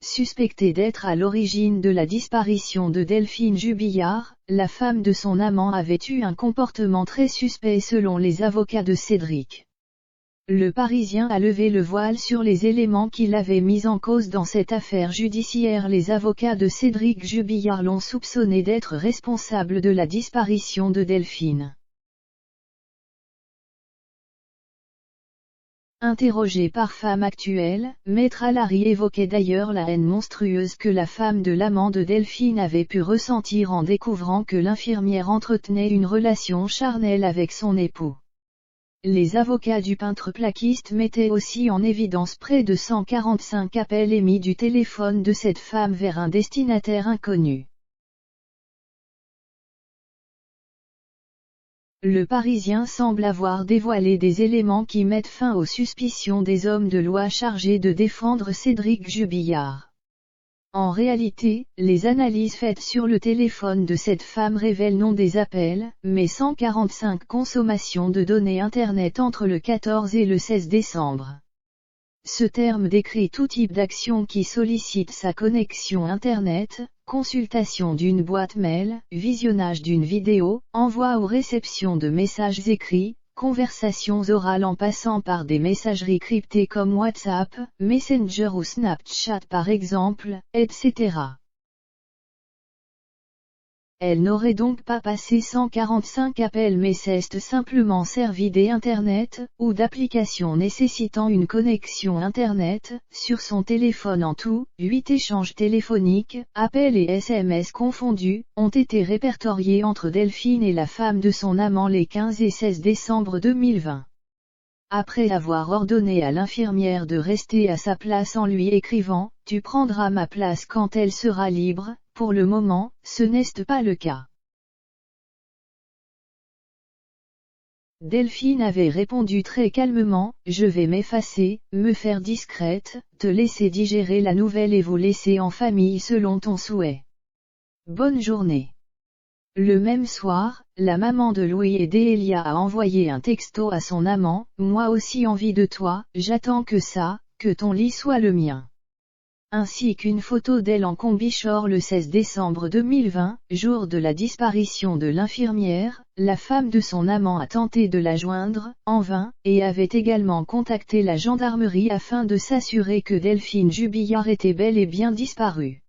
suspectée d'être à l'origine de la disparition de Delphine Jubillard, la femme de son amant avait eu un comportement très suspect selon les avocats de Cédric. Le Parisien a levé le voile sur les éléments qui l'avaient mis en cause dans cette affaire judiciaire. Les avocats de Cédric Jubillard l'ont soupçonné d'être responsable de la disparition de Delphine. Interrogé par Femme Actuelle, Maître Allary évoquait d'ailleurs la haine monstrueuse que la femme de l'amant de Delphine avait pu ressentir en découvrant que l'infirmière entretenait une relation charnelle avec son époux. Les avocats du peintre plaquiste mettaient aussi en évidence près de 145 appels émis du téléphone de cette femme vers un destinataire inconnu. Le Parisien semble avoir dévoilé des éléments qui mettent fin aux suspicions des hommes de loi chargés de défendre Cédric Jubillard. En réalité, les analyses faites sur le téléphone de cette femme révèlent non des appels, mais 145 consommations de données Internet entre le 14 et le 16 décembre. Ce terme décrit tout type d'action qui sollicite sa connexion Internet, consultation d'une boîte mail, visionnage d'une vidéo, envoi ou réception de messages écrits, conversations orales en passant par des messageries cryptées comme WhatsApp, Messenger ou Snapchat par exemple, etc. Elle n'aurait donc pas passé 145 appels mais s'est simplement servi d'Internet, ou d'applications nécessitant une connexion Internet, sur son téléphone. En tout, 8 échanges téléphoniques, appels et SMS confondus, ont été répertoriés entre Delphine et la femme de son amant les 15 et 16 décembre 2020. Après avoir ordonné à l'infirmière de rester à sa place en lui écrivant « Tu prendras ma place quand elle sera libre », pour le moment, ce n'est pas le cas. Delphine avait répondu très calmement « Je vais m'effacer, me faire discrète, te laisser digérer la nouvelle et vous laisser en famille selon ton souhait. Bonne journée ». Le même soir, la maman de Louis et Délia a envoyé un texto à son amant « Moi aussi envie de toi, j'attends que ça, que ton lit soit le mien ». Ainsi qu'une photo d'elle en combi-short le 16 décembre 2020, jour de la disparition de l'infirmière. La femme de son amant a tenté de la joindre, en vain, et avait également contacté la gendarmerie afin de s'assurer que Delphine Jubillard était bel et bien disparue.